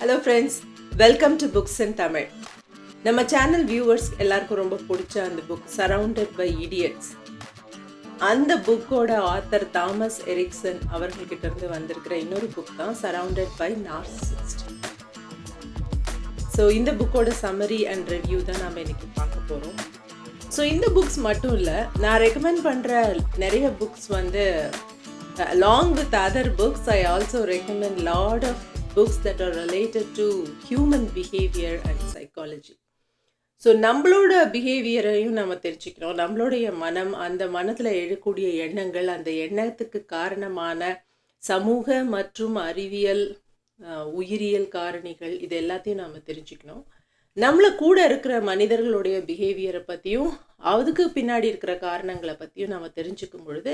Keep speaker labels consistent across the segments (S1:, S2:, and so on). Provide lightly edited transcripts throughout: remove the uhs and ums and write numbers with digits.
S1: Hello friends, welcome to books in Tamil. நம்ம channel viewers எல்லாருக்கும் ரொம்ப பிடிச்ச அந்த புக் சரவுண்டட் பை இடியட்ஸ். அந்த புக்கோட ஆத்தர் தாமஸ் எரிக்சன் அவர்கள்கிட்ட இருந்து வந்திருக்கிற இன்னொரு புக் தான் சரவுண்டட் பை நார்சிசிஸ்ட். ஸோ இந்த புக்கோட சம்மரி அண்ட் ரிவ்யூ தான் நம்ம இன்னைக்கு பார்க்க போகிறோம். ஸோ இந்த புக்ஸ் மட்டும் இல்லை, நான் ரெக்கமெண்ட் பண்ணுற நிறைய புக்ஸ் வந்து along with other books, I also recommend lot of books that are related to human behavior and psychology. So நம்மளோட பிஹேவியரையும் நம்ம தெரிஞ்சுக்கிறோம். நம்மளுடைய மனம், அந்த மனத்தில் எழக்கூடிய எண்ணங்கள், அந்த எண்ணத்துக்கு காரணமான சமூக மற்றும் அறிவியல் உயிரியல் காரணிகள், இது எல்லாத்தையும் நம்ம தெரிஞ்சுக்கணும். நம்மளை கூட இருக்கிற மனிதர்களுடைய பிஹேவியரை பற்றியும் அதுக்கு பின்னாடி இருக்கிற காரணங்களை பற்றியும் நம்ம தெரிஞ்சுக்கும் பொழுது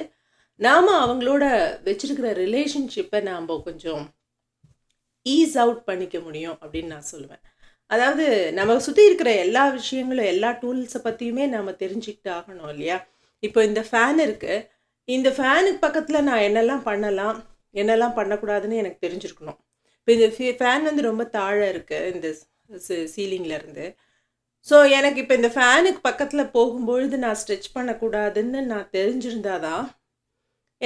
S1: நாம் அவங்களோட வச்சிருக்கிற ரிலேஷன்ஷிப்பை நாம் கொஞ்சம் ஈஸ் அவுட் பண்ணிக்க முடியும் அப்படின்னு நான் சொல்லுவேன். அதாவது நம்ம சுற்றி இருக்கிற எல்லா விஷயங்களும், எல்லா டூல்ஸை பற்றியுமே நம்ம தெரிஞ்சுக்கிட்டு ஆகணும் இல்லையா? இப்போ இந்த ஃபேன் இருக்குது, இந்த ஃபேனுக்கு பக்கத்தில் நான் என்னெல்லாம் பண்ணலாம், என்னெல்லாம் பண்ணக்கூடாதுன்னு எனக்கு தெரிஞ்சிருக்கணும். இப்போ இந்த ஃபேன் வந்து ரொம்ப தாழ இருக்குது இந்த சீலிங்லேருந்து. ஸோ எனக்கு இப்போ இந்த ஃபேனுக்கு பக்கத்தில் போகும்பொழுது நான் ஸ்ட்ரெச் பண்ணக்கூடாதுன்னு நான் தெரிஞ்சிருந்தாதான்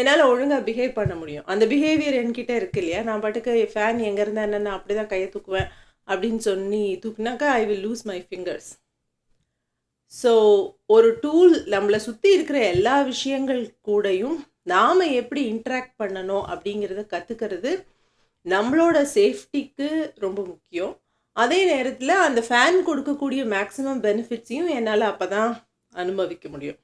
S1: என்னால் ஒழுங்காக பிஹேவ் பண்ண முடியும். அந்த பிஹேவியர் என்கிட்ட இருக்கு இல்லையா? நான் பாட்டுக்கு ஃபேன் எங்கே இருந்தால் என்னென்ன அப்படி தான் கையை தூக்குவேன் அப்படின்னு சொல்லி தூக்குனாக்கா I will lose my fingers. So ஒரு டூல் நம்மளை சுற்றி இருக்கிற எல்லா விஷயங்கள் கூடயும் நாம் எப்படி இன்ட்ராக்ட் பண்ணணும் அப்படிங்கிறத கற்றுக்கிறது நம்மளோட சேஃப்டிக்கு ரொம்ப முக்கியம். அதே நேரத்தில் அந்த ஃபேன் கொடுக்கக்கூடிய மேக்ஸிமம் பெனிஃபிட்ஸையும் என்னால் அப்போ தான் அனுபவிக்க முடியும்.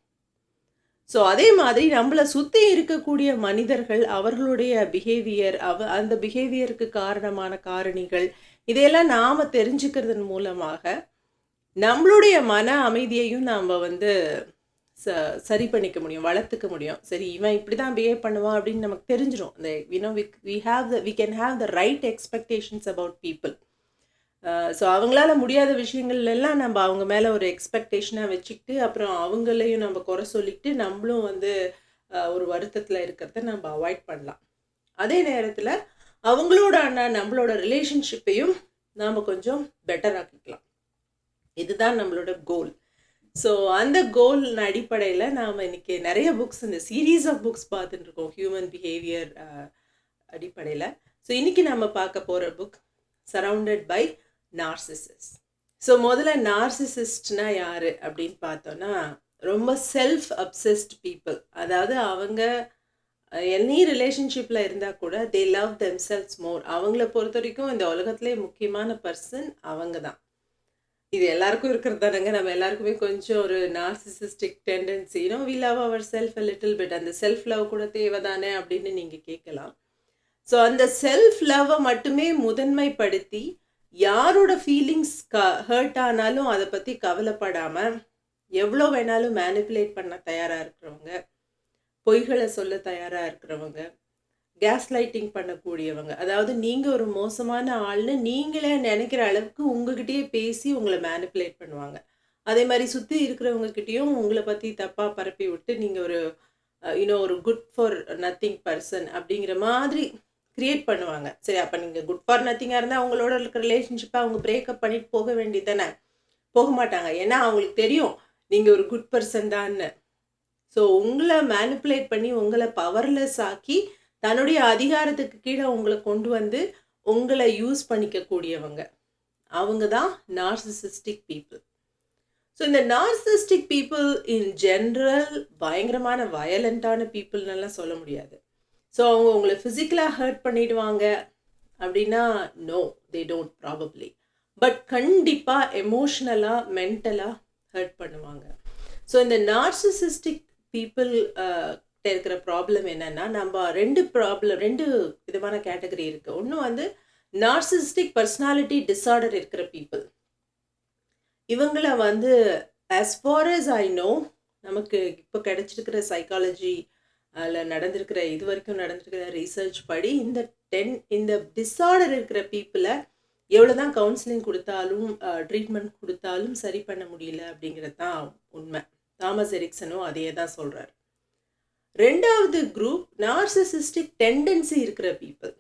S1: ஸோ அதே மாதிரி நம்மளை சுற்றி இருக்கக்கூடிய மனிதர்கள், அவர்களுடைய பிஹேவியர், அந்த பிஹேவியருக்கு காரணமான காரணிகள், இதையெல்லாம் நாம் தெரிஞ்சுக்கிறதன் மூலமாக நம்மளுடைய மன அமைதியையும் நாம் வந்து சரி பண்ணிக்க முடியும், வளர்த்துக்க முடியும். சரி, இவன் இப்படி தான் பிஹேவ் பண்ணுவான் அப்படின்னு நமக்கு தெரிஞ்சிடும். இந்த we can have the right expectations about people. So அவங்களால முடியாத விஷயங்கள் எல்லாம் நம்ம அவங்க மேலே ஒரு எக்ஸ்பெக்டேஷனாக வச்சுக்கிட்டு அப்புறம் அவங்களையும் நம்ம குறை சொல்லிக்கிட்டு நம்மளும் வந்து ஒரு வருத்தத்தில் இருக்கிறத நம்ம அவாய்ட் பண்ணலாம். அதே நேரத்தில் அவங்களோட நம்மளோட ரிலேஷன்ஷிப்பையும் நாம் கொஞ்சம் பெட்டர் ஆக்கிக்கலாம். இதுதான் நம்மளோட கோல். ஸோ அந்த கோல் அடிப்படையில் நாம் இன்றைக்கி நிறைய புக்ஸ், இந்த சீரீஸ் ஆஃப் புக்ஸ் பார்த்துட்டு இருக்கோம் ஹியூமன் பிஹேவியர் அடிப்படையில். ஸோ இன்றைக்கி நம்ம பார்க்க போகிற book surrounded by narcissist. So முதல்ல நார்சிசிஸ்ட்னா யார் அப்படின்னு பார்த்தோன்னா, ரொம்ப செல்ஃப் அப்சஸ்ட் பீப்புள். அதாவது அவங்க எனி ரிலேஷன்ஷிப்பில் இருந்தால் கூட தே லவ் தெம்செல்ஸ் மோர். அவங்கள பொறுத்த வரைக்கும் இந்த உலகத்திலே முக்கியமான பர்சன் அவங்க தான். இது எல்லாருக்கும் இருக்கிறது தானேங்க. நம்ம எல்லாருக்குமே கொஞ்சம் ஒரு narcissistic tendency, we love our self a little bit. அந்த செல்ஃப் லவ் கூட தேவைதானே அப்படின்னு நீங்கள் கேட்கலாம். ஸோ அந்த செல்ஃப் லவ்வை மட்டுமே முதன்மைப்படுத்தி யாரோட ஃபீலிங்ஸ் ஹர்ட் ஆனாலும் அதை பற்றி கவலைப்படாமல் எவ்வளோ வேணாலும் மேனிப்புலேட் பண்ண தயாராக இருக்கிறவங்க, பொய்களை சொல்ல தயாராக இருக்கிறவங்க, கேஸ் லைட்டிங் பண்ணக்கூடியவங்க. அதாவது நீங்கள் ஒரு மோசமான ஆள்னு நீங்களே நினைக்கிற அளவுக்கு உங்ககிட்டயே பேசி உங்களை மேனிப்புலேட் பண்ணுவாங்க. அதே மாதிரி சுற்றி இருக்கிறவங்கக்கிட்டேயும் உங்களை பற்றி தப்பாக பரப்பி விட்டு நீங்கள் ஒரு ஒரு குட் ஃபார் நத்திங் பர்சன் அப்படிங்கிற மாதிரி கிரியேட் பண்ணுவாங்க. சரி, அப்போ நீங்கள் குட் ஃபார் நத்திங்காக இருந்தால் அவங்களோட இருக்கிற ரிலேஷன்ஷிப்பை அவங்க பிரேக்கப் பண்ணிட்டு போக வேண்டியது தானே? போக மாட்டாங்க. ஏன்னா அவங்களுக்கு தெரியும் நீங்கள் ஒரு குட் பர்சன் தான்னு. ஸோ உங்களை மேனிப்புலேட் பண்ணி உங்களை பவர்லெஸ் ஆக்கி தன்னுடைய அதிகாரத்துக்கு கீழே உங்களை கொண்டு வந்து உங்களை யூஸ் பண்ணிக்கக்கூடியவங்க அவங்க தான் நார்சிசிஸ்டிக் பீப்புள். ஸோ இந்த நார்சிசிஸ்டிக் பீப்புள் இன் ஜென்ரல் பயங்கரமான வயலண்ட்டான பீப்புள்னெல்லாம் சொல்ல முடியாது. ஸோ அவங்க உங்களை ஃபிசிக்கலாக ஹர்ட் பண்ணிடுவாங்க அப்படின்னா no, they don't probably. But கண்டிப்பாக எமோஷ்னலாக, மென்டலாக ஹர்ட் பண்ணுவாங்க. ஸோ இந்த நார்சிசிஸ்டிக் பீப்புள் இருக்கிற ப்ராப்ளம் என்னென்னா, நம்ம ரெண்டு விதமான கேட்டகரி இருக்குது. ஒன்று வந்து நார்சிசிஸ்டிக் பர்சனாலிட்டி டிஸார்டர் இருக்கிற பீப்புள். இவங்களை வந்து as far as I know, நமக்கு இப்போ கிடைச்சிருக்கிற சைக்காலஜி நடந்திருக்கிற இது வரைக்கும் நடந்திருக்கிற ரீசர்ச் படி இந்த டிஸார்டர் இருக்கிற பீப்புளை எவ்வளோ தான் கவுன்சிலிங் கொடுத்தாலும் ட்ரீட்மெண்ட் கொடுத்தாலும் சரி பண்ண முடியல அப்படிங்கிறது தான் உண்மை. தாமஸ் எரிக்சனும் அதையே தான் சொல்கிறார். ரெண்டாவது குரூப் நார்சிசிஸ்டிக் டெண்டன்சி இருக்கிற பீப்புள்.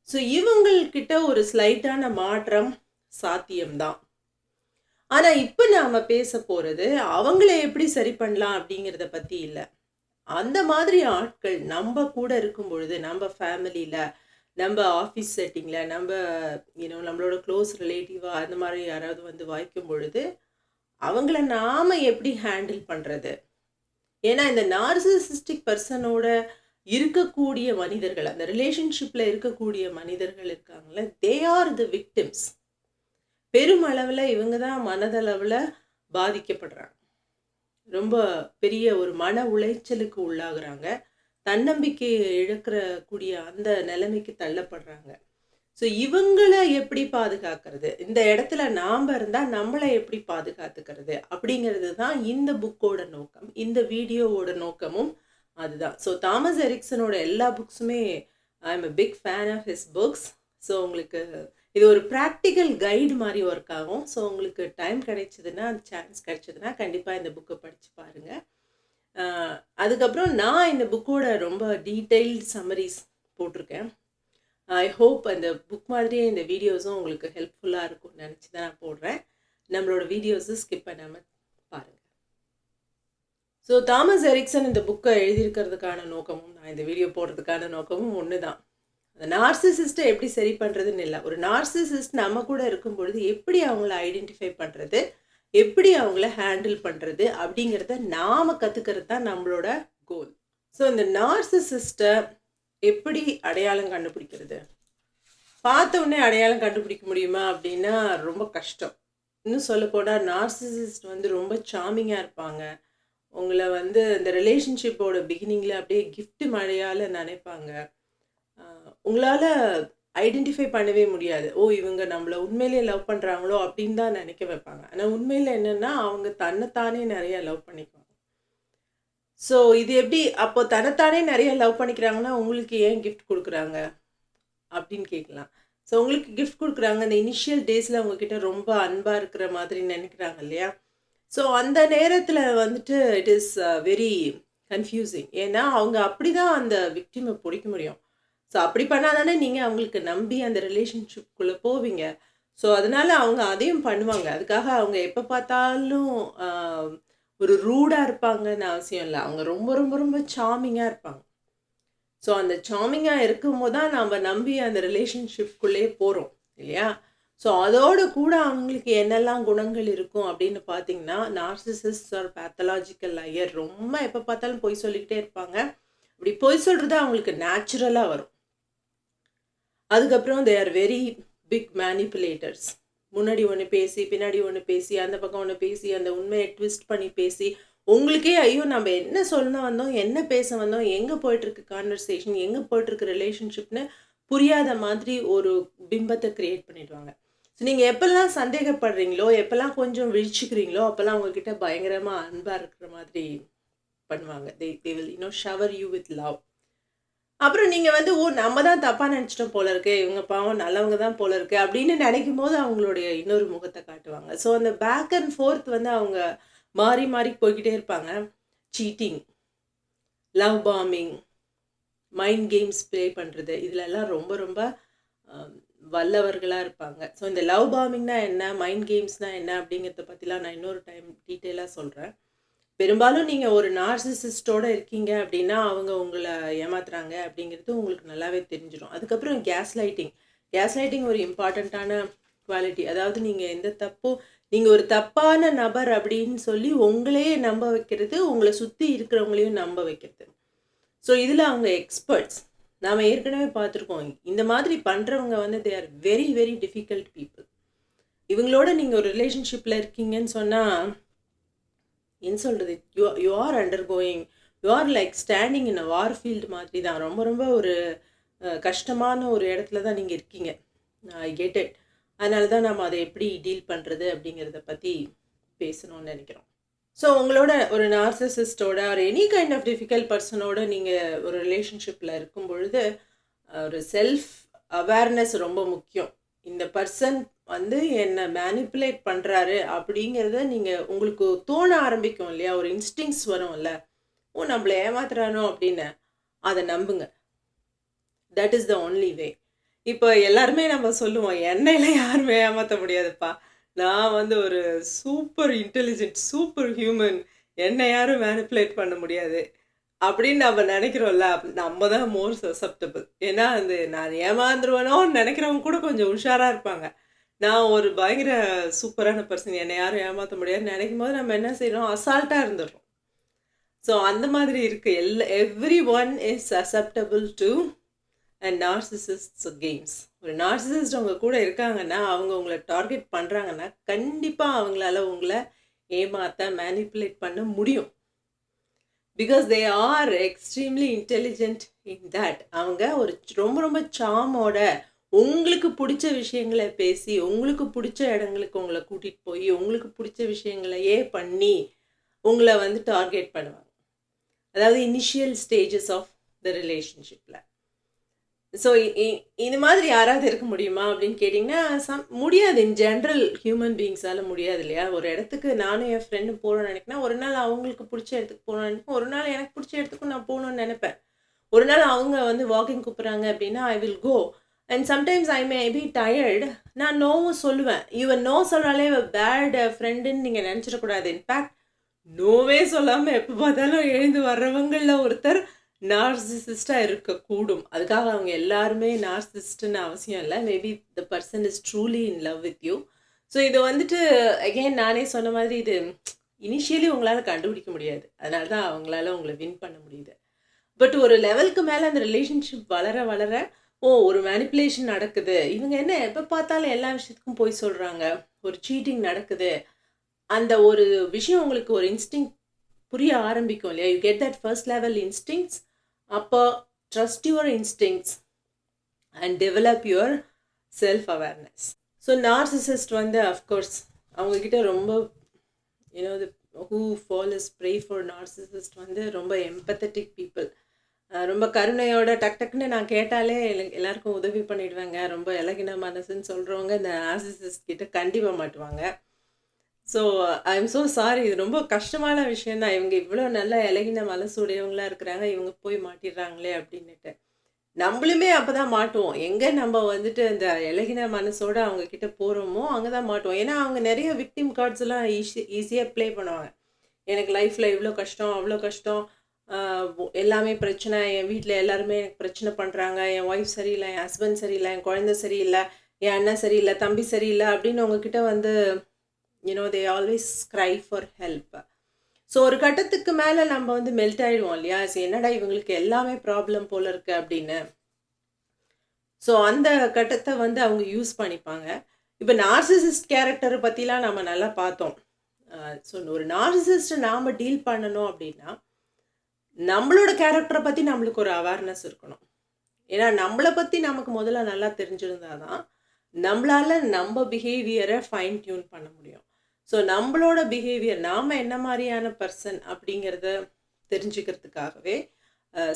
S1: ஸோ இவங்கள்கிட்ட ஒரு ஸ்லைட்டான மாற்றம் சாத்தியம்தான். ஆனா இப்ப நாம பேச போறது அவங்கள எப்படி சரி பண்ணலாம் அப்படிங்கிறத பத்தி இல்ல. அந்த மாதிரி ஆட்கள் நம்ம கூட இருக்கும் பொழுது, நம்ம ஃபேமிலில, நம்ம ஆஃபீஸ் செட்டிங்ல, நம்மளோட க்ளோஸ் ரிலேட்டிவா அந்த மாதிரி யாராவது வந்து வாய்க்கும் பொழுது, அவங்கள நாம எப்படி ஹேண்டில் பண்றது? ஏன்னா இந்த நார்சிசிஸ்டிக் பர்சனோட இருக்கக்கூடிய மனிதர்கள், அந்த ரிலேஷன்ஷிப்ல இருக்கக்கூடிய மனிதர்கள் இருக்காங்கல்ல, தே ஆர் தி விக்டிம்ஸ். பெருமளவுல இவங்க தான் மனதளவுல பாதிக்கப்படுறாங்க. ரொம்ப பெரிய ஒரு மன உளைச்சலுக்கு உள்ளாகுறாங்க. தன்னம்பிக்கையை கூடிய அந்த நிலைமைக்கு தள்ளப்படுறாங்க. ஸோ இவங்கள எப்படி பாதுகாக்கிறது? இந்த இடத்துல நாம இருந்தா நம்மள எப்படி பாதுகாத்துக்கிறது? அப்படிங்கிறது தான் இந்த புக்கோட நோக்கம். இந்த வீடியோவோட நோக்கமும் அதுதான். ஸோ தாமஸ் எரிக்சனோட எல்லா புக்ஸுமே I am a big fan of his books. So உங்களுக்கு இது ஒரு ப்ராக்டிக்கல் கைடு மாதிரி ஒர்க் ஆகும். ஸோ உங்களுக்கு டைம் கிடைச்சதுன்னா, சான்ஸ் கிடைச்சதுன்னா கண்டிப்பாக இந்த புக்கை படித்து பாருங்கள். அதுக்கப்புறம் நான் இந்த புக்கோட ரொம்ப டீட்டெயில்ட் சம்மரிஸ் போட்டிருக்கேன். ஐ ஹோப் அந்த புக் மாதிரியே இந்த வீடியோஸும் உங்களுக்கு ஹெல்ப்ஃபுல்லாக இருக்கும்னு நினச்சி தான் நான் போடுறேன். நம்மளோட வீடியோஸை ஸ்கிப் பண்ணாமல் பாருங்கள். ஸோ தாமஸ் எரிக்சன் இந்த புக்கை எழுதியிருக்கிறதுக்கான நோக்கமும், நான் இந்த வீடியோ போடுறதுக்கான நோக்கமும் ஒன்று தான். அந்த நார்சிசிஸ்ட்டை எப்படி சரி பண்ணுறதுன்னு இல்லை. ஒரு நார்சிசிஸ்ட் நம்ம கூட இருக்கும் பொழுது எப்படி அவங்கள ஐடென்டிஃபை பண்ணுறது, எப்படி அவங்கள ஹேண்டில் பண்ணுறது அப்படிங்கிறத நாம் கற்றுக்கிறது தான் நம்மளோட கோல். ஸோ இந்த நார்சிசிஸ்ட்டை எப்படி அடையாளம் கண்டுபிடிக்கிறது? பார்த்த உடனே அடையாளம் கண்டுபிடிக்க முடியுமா அப்படின்னா ரொம்ப கஷ்டம். இன்னும் சொல்லப்போனால் நார்சிசிஸ்ட் வந்து ரொம்ப சாமிங்காக இருப்பாங்க. உங்களை வந்து இந்த ரிலேஷன்ஷிப்போட பிகினிங்கில் அப்படியே கிஃப்ட் மழையால் நினைப்பாங்க. உங்களால் ஐடென்டிஃபை பண்ணவே முடியாது. ஓ, இவங்க நம்மளை உண்மையிலே லவ் பண்ணுறாங்களோ அப்படின்னு தான் நினைக்க வைப்பாங்க. ஆனால் உண்மையில் என்னென்னா அவங்க தன்னைத்தானே நிறைய லவ் பண்ணிக்குவாங்க. ஸோ இது எப்படி அப்போ தன்னைத்தானே நிறைய லவ் பண்ணிக்கிறாங்கன்னா உங்களுக்கு ஏன் கிஃப்ட் கொடுக்குறாங்க அப்படின்னு கேட்கலாம். ஸோ உங்களுக்கு கிஃப்ட் கொடுக்குறாங்க இந்த இனிஷியல் டேஸில் உங்ககிட்ட ரொம்ப அன்பாக இருக்கிற மாதிரி நினைக்கிறாங்க இல்லையா? ஸோ அந்த நேரத்தில் வந்துட்டு இட் இஸ் வெரி கன்ஃபியூசிங். ஏன்னா அவங்க அப்படி தான் அந்த விக்டிமை பிடிக்க முடியும். ஸோ அப்படி பண்ணால் தானே நீங்கள் அவங்களுக்கு நம்பி அந்த ரிலேஷன்ஷிப்குள்ளே போவீங்க. ஸோ அதனால் அவங்க அதையும் பண்ணுவாங்க. அதுக்காக அவங்க எப்போ பார்த்தாலும் ஒரு ரூடாக இருப்பாங்கன்னு அவசியம் இல்லை. அவங்க ரொம்ப ரொம்ப ரொம்ப சாமிங்காக இருப்பாங்க. ஸோ அந்த சாமிங்காக இருக்கும்போது தான் நம்ம நம்பி அந்த ரிலேஷன்ஷிப்குள்ளே போகிறோம் இல்லையா? ஸோ அதோடு கூட அவங்களுக்கு என்னெல்லாம் குணங்கள் இருக்கும் அப்படின்னு பார்த்தீங்கன்னா, நார்சிசிஸ்ட் ஆர் பேத்தலாஜிக்கல் லையர். ரொம்ப எப்போ பார்த்தாலும் பொய் சொல்லிக்கிட்டே இருப்பாங்க. அப்படி பொய் சொல்கிறது அவங்களுக்கு நேச்சுரலாக வரும். அதுக்கப்புறம் they are very big manipulators. முன்னாடி ஒன்று பேசி, பின்னாடி ஒன்று பேசி, அந்த பக்கம் ஒன்று பேசி, அந்த உண்மையை ட்விஸ்ட் பண்ணி பேசி, உங்களுக்கே ஐயோ நம்ம என்ன சொல்ல வந்தோம், என்ன பேச வந்தோம், எங்கே போயிட்டுருக்கு கான்வர்சேஷன், எங்கே போயிட்டுருக்கு ரிலேஷன்ஷிப்னு புரியாத மாதிரி ஒரு பிம்பத்தை க்ரியேட் பண்ணிடுவாங்க. ஸோ நீங்கள் எப்போல்லாம் சந்தேகப்படுறீங்களோ, எப்போல்லாம் கொஞ்சம் விழிச்சுக்கிறீங்களோ, அப்போல்லாம் உங்ககிட்ட பயங்கரமாக அன்பாக இருக்கிற மாதிரி பண்ணுவாங்க. They will shower you with love. அப்புறம் நீங்கள் வந்து ஓ நம்ம தான் தப்பாக நினச்சிட்டோம் போல இருக்கு, இவங்க பாவம் நல்லவங்க தான் போல இருக்கு அப்படின்னு நினைக்கும் போது அவங்களுடைய இன்னொரு முகத்தை காட்டுவாங்க. ஸோ அந்த பேக் அண்ட் ஃபோர்த் வந்து அவங்க மாறி மாறி போய்கிட்டே இருப்பாங்க. Cheating, love bombing, mind games play பண்ணுறது, இதிலெல்லாம் ரொம்ப ரொம்ப வல்லவர்களாக இருப்பாங்க. ஸோ இந்த லவ் பாம்பிங்னா என்ன, மைண்ட் கேம்ஸ்னால் என்ன அப்படிங்கிறத பற்றிலாம் நான் இன்னொரு டைம் டீட்டெயிலாக சொல்கிறேன். பெரும்பாலும் நீங்கள் ஒரு நார்சிசிஸ்டோடு இருக்கீங்க அப்படின்னா அவங்க உங்களை ஏமாத்துறாங்க அப்படிங்கிறது உங்களுக்கு நல்லாவே தெரிஞ்சிடும். அதுக்கப்புறம் கேஸ் லைட்டிங் ஒரு இம்பார்ட்டண்ட்டான குவாலிட்டி. அதாவது நீங்கள் எந்த தப்பும் நீங்கள் ஒரு தப்பான நபர் அப்படின்னு சொல்லி உங்களையே நம்ப வைக்கிறது, உங்களை சுற்றி இருக்கிறவங்களையும் நம்ப வைக்கிறது. ஸோ இதில் அவங்க எக்ஸ்பர்ட்ஸ். நாம் ஏற்கனவே பார்த்துருக்கோம். இந்த மாதிரி பண்ணுறவங்க வந்து தே are very very difficult people. இவங்களோட நீங்கள் ஒரு ரிலேஷன்ஷிப்பில் இருக்கீங்கன்னு சொன்னால் என்ன சொல்கிறது, you are under going, you are like standing in a war field மாதிரி தான். ரொம்ப ரொம்ப ஒரு கஷ்டமான ஒரு இடத்துல தான் நீங்கள் இருக்கீங்க. I get it. அதனால தான் நம்ம அதை எப்படி டீல் பண்ணுறது அப்படிங்கிறத பற்றி பேசணும்னு நினைக்கிறோம். ஸோ உங்களோட ஒரு நார்சிசிஸ்டோட ஒரு எனி கைண்ட் ஆஃப் டிஃபிகல்ட் பர்சனோட நீங்கள் ஒரு ரிலேஷன்ஷிப்பில் இருக்கும் பொழுது ஒரு செல்ஃப் அவேர்னஸ் ரொம்ப முக்கியம். இந்த பர்சன் வந்து என்னை மேனிப்புலேட் பண்ணுறாரு அப்படிங்கிறத நீங்கள் உங்களுக்கு தோண ஆரம்பிக்கும் இல்லையா? ஒரு இன்ஸ்டிங்ஸ் வரும்ல, ஓ நம்மளை ஏமாத்துறானோ அப்படின்னு. அதை நம்புங்க. That is the only way. இப்போ எல்லாருமே நம்ம சொல்லுவோம், "என்னையில யாருமே ஏமாத்த முடியாதுப்பா. நான் வந்து ஒரு சூப்பர் இன்டெலிஜென்ட், சூப்பர் ஹியூமன். என்ன யாரும் மேனிபுலேட் பண்ண முடியாது." அப்படின்னு நம்ம நெனைக்கிறோம்ல, நம்ம தான் மோர் சசப்டபிள். ஏன்னா, நான் ஏமாந்துருவேனோன்னு நெனைக்கிறவங்க கூட கொஞ்சம் உஷாரா இருப்பாங்க. நான் ஒரு பயங்கர சூப்பரான பெர்சன், என்னை யாரும் ஏமாத்த முடியாதுன்னு நெனைக்கும்போது, நம்ம என்ன செய்றோம்? அசால்ட்டா இருந்துர்றோம். ஸோ அந்த மாதிரி இருக்கு. Everyone is susceptible to a narcissist's games. ஒரு நார்சிசிஸ்ட் உங்க கூட இருக்காங்கன்னா, அவங்க உங்கள டார்கெட் பண்றாங்கன்னா, கண்டிப்பா அவங்களால உங்கள ஏமாத்த, மேனிபுலேட் பண்ண முடியும். Because they are extremely intelligent in that. அவங்க ஒரு ரொம்ப ரொம்ப சாமோட உங்களுக்கு பிடிச்ச விஷயங்களை பேசி, உங்களுக்கு பிடிச்ச இடங்களுக்கு உங்களை கூட்டிட்டு போய், உங்களுக்கு பிடிச்ச விஷயங்களையே பண்ணி உங்களை வந்து டார்கெட் பண்ணுவாங்க. அதாவது இனிஷியல் ஸ்டேஜஸ் ஆஃப் த ரிலேஷன்ஷிப்ல. ஸோ இது மாதிரி யாராவது இருக்க முடியுமா அப்படின்னு கேட்டிங்கன்னா, முடியாது. இன் ஜென்ரல் ஹியூமன் பீயிங்ஸால முடியாது இல்லையா? ஒரு இடத்துக்கு நானும் என் ஃப்ரெண்டும் போகணும்னு நினைக்கிறேன். ஒரு நாள் அவங்களுக்கு பிடிச்ச இடத்துக்கு போகணும்னு நினைப்பேன். ஒரு நாள் எனக்கு பிடிச்ச இடத்துக்கும் நான் போகணும்னு நினைப்பேன். ஒரு நாள் அவங்க வந்து வாக்கிங் கூப்பிட்றாங்க அப்படின்னா, I will go. And sometimes I may be tired. நான் நோவும் சொல்லுவேன். இவன் நோ சொல்கிறாலே பேட் ஃப்ரெண்டுன்னு நீங்கள் நினச்சிடக்கூடாது. இன்ஃபேக்ட் நோவே சொல்லாமல் எப்போ பார்த்தாலும் எழுந்து வர்றவங்களில் ஒருத்தர் நார்சிசிஸ்டாக இருக்கக்கூடும். அதுக்காக அவங்க எல்லாருமே நார்சிசிஸ்ட்னு அவசியம் இல்லை. Maybe the person is truly in love with you. So இது வந்துட்டு அகெயின் நானே சொன்ன மாதிரி இது இனிஷியலி உங்களால் கண்டுபிடிக்க முடியாது. அதனால தான் அவங்களால உங்களை வின் பண்ண முடியுது. பட் ஒரு லெவலுக்கு மேலே அந்த ரிலேஷன்ஷிப் வளர வளர ஒரு மேனிப்புலேஷன் நடக்குது. இவங்க என்ன எப்போ பார்த்தாலும் எல்லா விஷயத்துக்கும் போய் சொல்கிறாங்க. ஒரு சீட்டிங் நடக்குது. அந்த ஒரு விஷயம் உங்களுக்கு ஒரு இன்ஸ்டிங் புரிய ஆரம்பிக்கும் இல்லையா? You get that first level instincts. அப்போ trust your instincts and develop your self awareness. So narcissist வந்து அஃப்கோர்ஸ் அவங்கக்கிட்ட ரொம்ப the who fall is prey for narcissist வந்து ரொம்ப எம்பத்தட்டிக் பீப்புள். ரொம்ப கருணையோட டக்குன்னு நான் கேட்டாலே எல்லாருக்கும் உதவி பண்ணிடுவாங்க. ரொம்ப இலகின மனசுன்னு சொல்கிறவங்க இந்த நார்சிசிஸ்ட் கிட்ட கண்டிப்பாக மாட்டுவாங்க. So I am so sorry. இது ரொம்ப கஷ்டமான விஷயந்தான். இவங்க இவ்வளோ நல்ல இலகின மனசுடையவங்களாக இருக்கிறாங்க, இவங்க போய் மாட்டிடுறாங்களே அப்படின்னுட்டு. நம்மளுமே அப்போ தான் மாட்டுவோம். எங்கே நம்ம வந்துட்டு இந்த இலகின மனசோட அவங்க கிட்ட போகிறோமோ அங்கே தான் மாட்டுவோம். ஏன்னா அவங்க நிறைய விக்டிம் கார்ட்ஸ் எல்லாம் ஈஸியாக ப்ளே பண்ணுவாங்க. எனக்கு லைஃப்பில் இவ்வளோ கஷ்டம், அவ்வளோ கஷ்டம், எல்லாமே பிரச்சனை, என் வீட்டில் எல்லாருமே எனக்கு பிரச்சனை பண்ணுறாங்க, என் ஒய்ஃப் சரியில்லை, என் ஹஸ்பண்ட் சரியில்லை, என் குழந்தை சரியில்லை, என் அண்ணன் சரியில்லை, தம்பி சரியில்லை அப்படின்னு உங்ககிட்ட வந்து they always cry for help. So ஒரு கட்டத்துக்கு மேலே நம்ம வந்து மெல்ட் ஆகிடுவோம் இல்லையா? என்னடா இவங்களுக்கு எல்லாமே ப்ராப்ளம் போல இருக்கு அப்படின்னு. ஸோ அந்த கட்டத்தை வந்து அவங்க யூஸ் பண்ணிப்பாங்க. இப்போ நார்சிசிஸ்ட் கேரக்டரை பற்றிலாம் நம்ம நல்லா பார்த்தோம். ஸோ ஒரு நார்சிசிஸ்ட்டை நாம் டீல் பண்ணணும் அப்படின்னா நம்மளோட கேரக்டரை பற்றி நம்மளுக்கு ஒரு அவேர்னஸ் இருக்கணும். ஏன்னா நம்மளை பற்றி நமக்கு முதல்ல நல்லா தெரிஞ்சிருந்தா தான் நம்மளால நம்ம பிஹேவியரை ஃபைன் டியூன் பண்ண முடியும். ஸோ நம்மளோட பிஹேவியர், நாம் என்ன மாதிரியான பர்சன் அப்படிங்கிறத தெரிஞ்சுக்கிறதுக்காகவே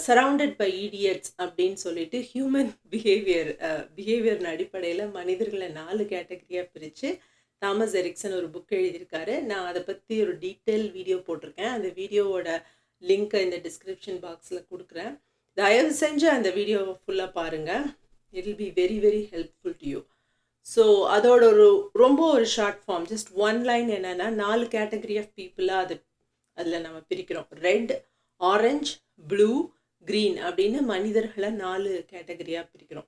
S1: சரவுண்டட் பை இடியட்ஸ் அப்படின்னு சொல்லிட்டு ஹியூமன் பிஹேவியர் அடிப்படையில் மனிதர்களை 4 கேட்டகரியாக பிரித்து தாமஸ் எரிக்சன் ஒரு புக் எழுதியிருக்காரு. நான் அதை பற்றி ஒரு டீட்டெயில் வீடியோ போட்டிருக்கேன். அந்த வீடியோவோட லிங்க்கை இந்த டிஸ்கிரிப்ஷன் பாக்ஸில் கொடுக்குறேன். தயவு செஞ்சு அந்த வீடியோவை ஃபுல்லாக பாருங்கள். It will be very very helpful to you. So அதோட ரொம்ப ஒரு ஷார்ட் ஃபார்ம், ஜஸ்ட் 1 லைன் என்னென்னா 4 கேட்டகரி ஆஃப் பீப்புளாக அதில் நம்ம பிரிக்கிறோம். ரெட், ஆரஞ்ச், ப்ளூ, க்ரீன் அப்படின்னு மனிதர்களை 4 கேட்டகரியாக பிரிக்கிறோம்.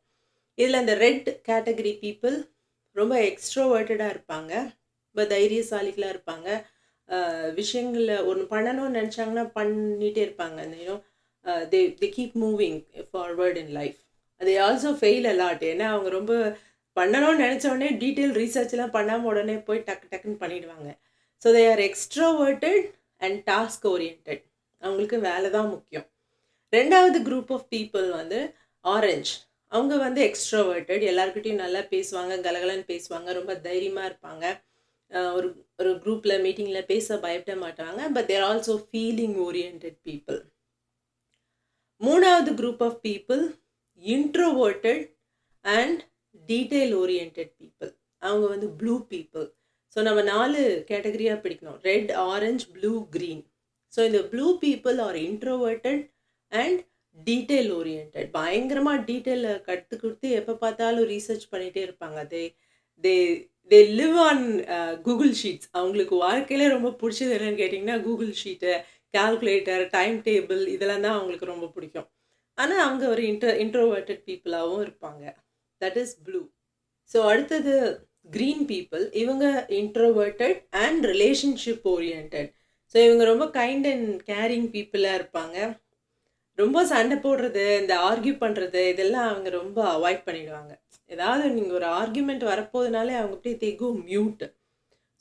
S1: இதில் அந்த ரெட் கேட்டகரி பீப்புள் ரொம்ப எக்ஸ்ட்ரோவர்ட்டடாக இருப்பாங்க, ரொம்ப தைரியசாலிகளாக இருப்பாங்க. விஷயங்களில் ஒன்று பண்ணணும்னு நினச்சாங்கன்னா பண்ணிகிட்டே இருப்பாங்க. they keep moving forward in life. they also fail a lot. ஏன்னா அவங்க ரொம்ப பண்ணணும்னு நினச்ச உடனே டீட்டெயில் ரீசர்ச்லாம் பண்ணாமல் உடனே போய் டக்குன்னு பண்ணிடுவாங்க. So they are extroverted and task orient. அவங்களுக்கு வேலை தான் முக்கியம். ரெண்டாவது குரூப் ஆஃப் பீப்புள் வந்து ஆரஞ்ச். அவங்க வந்து எக்ஸ்ட்ரோவர்ட்டட், எல்லாருக்கிட்டையும் நல்லா பேசுவாங்க, கலகலன்னு பேசுவாங்க, ரொம்ப தைரியமாக இருப்பாங்க. ஒரு குரூப்பில் மீட்டிங்கில் பேச பயப்பட மாட்டாங்க. But they're also feeling orient people. மூணாவது group of people introverted and detail orient people. அவங்க வந்து ப்ளூ பீப்புள். ஸோ நம்ம 4 கேட்டகரியாக பிடிக்கணும்: red, orange, blue, green. So இந்த blue people are introverted and detail oriented. பயங்கரமா டீட்டெயில கத்துக்குடுத்து எப்ப பார்த்தாலும் ரிசர்ச் பண்ணிட்டே இருப்பாங்க. They they live on Google sheets. அவங்களுக்கு வாழ்க்கையில ரொம்ப புடிச்சது என்னன்னு கேட்டீங்கன்னா, Google sheet, calculator, time table இதெல்லாம் தான் அவங்களுக்கு ரொம்ப பிடிக்கும். ஆனா, அவங்க ஒரு இன்ட்ரோவர்ட்டட் பீப்பிளாவும் இருப்பாங்க. That is blue. ஸோ அடுத்தது கிரீன் பீப்பிள். இவங்க introverted and relationship oriented. So இவங்க ரொம்ப கைண்ட் அண்ட் கேரிங் பீப்புளா இருப்பாங்க. ரொம்ப சண்டை போடுறது, இந்த ஆர்கியூ பண்ணுறது இதெல்லாம் அவங்க ரொம்ப அவாய்ட் பண்ணிடுவாங்க. ஏதாவது நீங்கள் ஒரு ஆர்கியூமெண்ட் வரப்போகுதுனாலே அவங்க அப்படியே தே கோ மியூட்.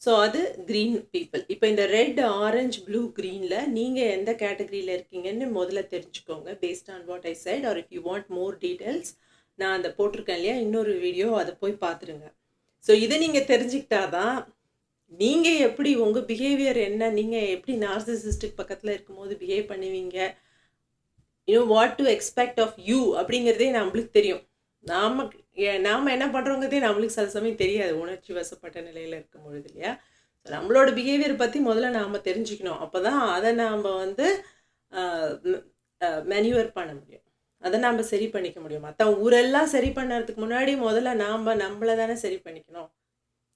S1: ஸோ அது க்ரீன் பீப்புள். இப்போ இந்த ரெட், ஆரஞ்ச், ப்ளூ, க்ரீனில் நீங்கள் எந்த கேட்டகரியில் இருக்கீங்கன்னு முதல்ல தெரிஞ்சுக்கோங்க. Based on what I said or if you want more details நான் அந்த போட்டிருக்கேன் இல்லையா, இன்னொரு வீடியோ, அதை போய் பார்த்துருங்க. ஸோ இதை நீங்கள் தெரிஞ்சுக்கிட்டாதான் நீங்கள் எப்படி உங்கள் பிஹேவியர் என்ன, நீங்கள் எப்படி நார்சிசிஸ்டிக் பக்கத்தில் இருக்கும்போது பிஹேவ் பண்ணுவீங்க, what to expect of you அப்படிங்கிறதே நம்மளுக்கு தெரியும். நாம் என்ன பண்ணுறோங்கிறதே நம்மளுக்கு சில சமயம் தெரியாது, உணர்ச்சி வசப்பட்ட நிலையில் இருக்கும் பொழுது இல்லையா. நம்மளோட பிஹேவியர் பற்றி முதல்ல நாம் தெரிஞ்சுக்கணும். அப்போ தான் அதை நாம் வந்து மேனுவர் பண்ண முடியும், அதை நாம் சரி பண்ணிக்க முடியும். மற்ற ஊரெல்லாம் சரி பண்ணுறதுக்கு முன்னாடி முதல்ல நம்மளை தானே சரி பண்ணிக்கணும்.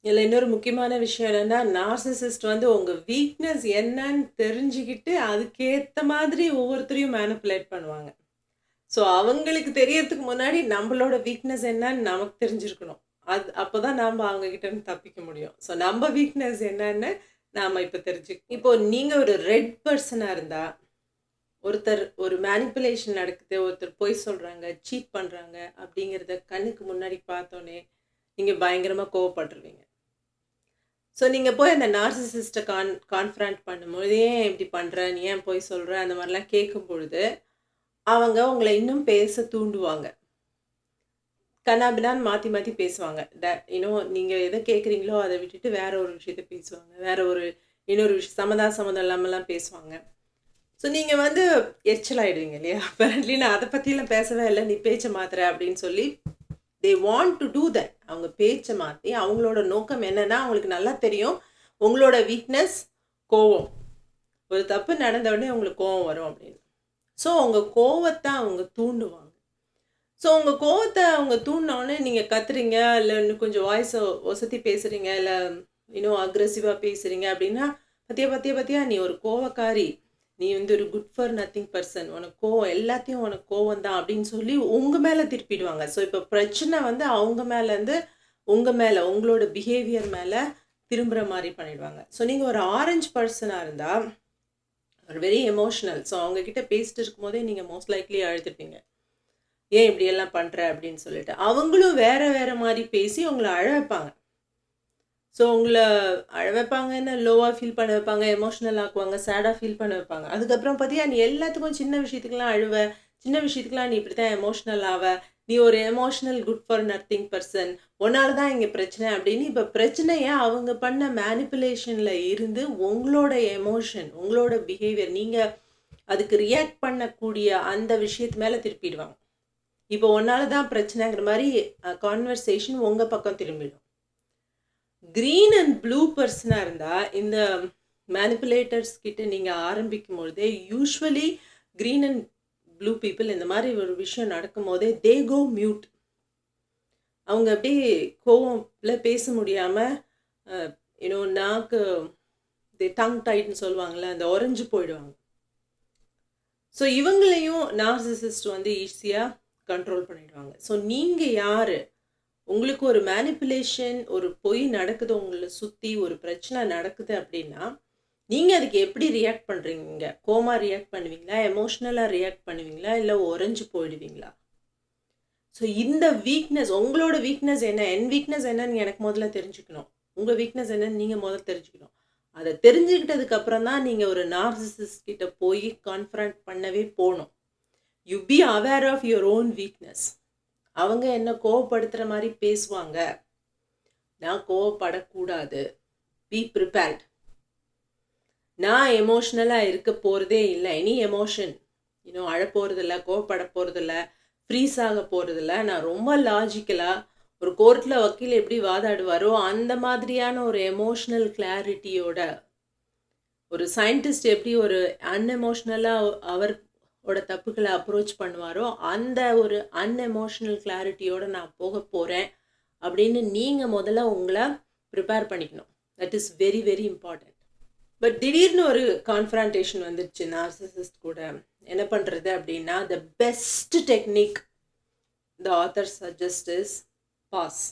S1: இதில் இன்னொரு முக்கியமான விஷயம் என்னென்னா, நார்சிசிஸ்ட் வந்து உங்கள் வீக்னஸ் என்னன்னு தெரிஞ்சுக்கிட்டு அதுக்கேற்ற மாதிரி ஒவ்வொருத்தரையும் மேனிப்புலேட் பண்ணுவாங்க. ஸோ அவங்களுக்கு தெரியறதுக்கு முன்னாடி நம்மளோட வீக்னஸ் என்னன்னு நமக்கு தெரிஞ்சிருக்கணும். அப்போ தான் நாம் அவங்கக்கிட்ட தப்பிக்க முடியும். ஸோ நம்ம வீக்னஸ் என்னன்னு நாம் இப்போ இப்போ நீங்கள் ஒரு ரெட் பர்சனாக இருந்தால், ஒருத்தர் ஒரு மேனிப்புலேஷன் நடக்குது, ஒருத்தர் பொய் சொல்கிறாங்க, சீட் பண்ணுறாங்க அப்படிங்கிறத கண்ணுக்கு முன்னாடி பார்த்தோன்னே நீங்கள் பயங்கரமாக கோவப்பட்டுருவீங்க. ஸோ நீங்கள் போய் அந்த நார்சிசிஸ்ட்டை கான்ஃபரண்ட் பண்ணும்போது, ஏன் இப்படி பண்ணுற, நீ ஏன் போய் சொல்கிற, அந்த மாதிரிலாம் கேட்கும் பொழுது அவங்க உங்களை இன்னும் பேச தூண்டுவாங்க. கண்ணாபின்னான்னு மாற்றி மாற்றி பேசுவாங்க. நீங்கள் எதை கேட்குறீங்களோ அதை விட்டுட்டு வேற ஒரு விஷயத்த பேசுவாங்க, வேற ஒரு இன்னொரு விஷயம் சம்மந்தம் இல்லாமலாம் பேசுவாங்க. ஸோ நீங்கள் வந்து எரிச்சலாயிடுவீங்க இல்லையா. அப்பரண்ட்லி நான் அதை பற்றிலாம் பேசவே இல்லை, நீ பேச்சை மாத்துற அப்படின்னு சொல்லி they want to do that. அவங்க பேச்சை மாற்றி அவங்களோட நோக்கம் என்னன்னா, அவங்களுக்கு நல்லா தெரியும் உங்களோட வீக்னஸ் கோவம். ஒரு தப்பு நடந்த உடனே உங்களுக்கு கோவம் வரும் அப்படின்னு. ஸோ உங்கள் கோவத்தை அவங்க தூண்டுவாங்க. ஸோ உங்கள் கோவத்தை அவங்க தூண்டினோடனே நீங்கள் கத்துறீங்க, இல்லை இன்னும் கொஞ்சம் வாய்ஸை ஒசத்தி பேசுகிறீங்க, இல்லை இன்னும் அக்ரெசிவாக பேசுகிறீங்க அப்படின்னா, பத்தியா நீ ஒரு கோவக்காரி, நீ வந்து ஒரு குட் ஃபார் நத்திங் பர்சன், உனக்கு கோவம் எல்லாத்தையும் உனக்கு கோவம் தான் அப்படின்னு சொல்லி உங்கள் மேலே திருப்பிடுவாங்க. ஸோ இப்போ பிரச்சனை வந்து அவங்க மேலேருந்து உங்கள் மேலே, உங்களோட பிஹேவியர் மேலே திரும்புகிற மாதிரி பண்ணிடுவாங்க. ஸோ நீங்கள் ஒரு ஆரஞ்ச் பர்சனாக இருந்தால் ஒரு வெரி எமோஷ்னல். ஸோ அவங்கக்கிட்ட பேசிட்டு இருக்கும் போதே நீங்கள் மோஸ்ட் லைக்லி அழுதுப்பீங்க, ஏன் இப்படியெல்லாம் பண்ணுற அப்படின்னு சொல்லிட்டு. அவங்களும் வேறு மாதிரி பேசி உங்களை அழ வைப்பாங்க. ஸோ உங்களை அழ வைப்பாங்கன்னு லோவாக ஃபீல் பண்ண வைப்பாங்க, எமோஷ்னல் ஆக்குவாங்க, சேடாக ஃபீல் பண்ண வைப்பாங்க. அதுக்கப்புறம் பார்த்தியா நீ எல்லாத்துக்கும் சின்ன விஷயத்துக்கெலாம் அழுவ, சின்ன விஷயத்துக்கெலாம் நீ இப்படி தான் எமோஷ்னல் ஆவ, நீ ஒரு emotional good for nothing person, உன்னால தான் இங்கே பிரச்சனை அப்படின்னு. இப்போ பிரச்சனையை அவங்க பண்ண மேனிப்புலேஷனில் இருந்து உங்களோட எமோஷன், உங்களோட பிஹேவியர், நீங்கள் அதுக்கு ரியாக்ட் பண்ணக்கூடிய அந்த விஷயத்து மேலே திருப்பிடுவாங்க. இப்போ உன்னால தான் பிரச்சனைங்கிற மாதிரி கான்வர்சேஷன் உங்கள் பக்கம் திரும்பிடும். க்ரீன் அண்ட் ப்ளூ பர்சனாக இருந்தால் இந்த மேனிப்புலேட்டர்ஸ் கிட்ட நீங்கள் ஆரம்பிக்கும் போதே usually green and blue people இந்த மாதிரி ஒரு விஷயம் நடக்கும் போதே தே கோ மியூட். அவங்க அப்படியே கோவத்தில் பேச முடியாமல் நாக்கு டங் டைட்னு சொல்லுவாங்கள்ல, அந்த உறைஞ்சு போயிடுவாங்க. ஸோ இவங்களையும் நார்சிசிஸ்ட் வந்து ஈஸியாக கண்ட்ரோல் பண்ணிடுவாங்க. ஸோ நீங்கள் யார், உங்களுக்கு ஒரு மேனிப்புலேஷன், ஒரு பொய் நடக்குது, உங்களை சுற்றி ஒரு பிரச்சனை நடக்குது அப்படின்னா நீங்கள் அதுக்கு எப்படி ரியாக்ட் பண்ணுறீங்க? கோமா ரியாக்ட் பண்ணுவீங்களா, எமோஷ்னலாக ரியாக்ட் பண்ணுவீங்களா, இல்லை உறைஞ்சு போயிடுவீங்களா? ஸோ இந்த வீக்னஸ், உங்களோட வீக்னஸ் என்ன, என் வீக்னஸ் என்னன்னு எனக்கு முதல்ல தெரிஞ்சுக்கணும், உங்கள் வீக்னஸ் என்னன்னு நீங்கள் முதல்ல தெரிஞ்சுக்கணும். அதை தெரிஞ்சுக்கிட்டதுக்கு அப்புறம் தான் நீங்கள் ஒரு நார்சிசிஸ்ட் கிட்ட போய் கான்ஃபரண்ட் பண்ணவே போகணும். You be aware of your own weakness. அவங்க என்ன கோவப்படுத்துகிற மாதிரி பேசுவாங்க, நான் கோவப்படக்கூடாது. Be prepared. நான் எமோஷ்னலாக இருக்க போகிறதே இல்லை. எனி எமோஷன் அழ போகிறதில்ல, கோவப்பட போகிறதில்ல, ஃப்ரீஸ் ஆக போகிறதில்ல. நான் ரொம்ப லாஜிக்கலாக ஒரு கோர்ட்டில் வக்கீல் எப்படி வாதாடுவாரோ அந்த மாதிரியான ஒரு எமோஷ்னல் கிளாரிட்டியோட, ஒரு சயின்டிஸ்ட் எப்படி ஒரு அன்எமோஷ்னலாக அவர் ஓட தப்புகளை அப்ரோச் பண்ணுவாரோ அந்த ஒரு அன்எமோஷனல் கிளாரிட்டியோட நான் போக போகிறேன் அப்படின்னு நீங்கள் முதல்ல உங்களை ப்ரிப்பேர் பண்ணிக்கணும். That is very very important. But திடீர்னு ஒரு கான்ஃபரன்டேஷன் வந்துடுச்சு நார்சிசிஸ்ட் கூட. என்ன பண்ணுறது அப்படின்னா, the best technique the author suggest is pause.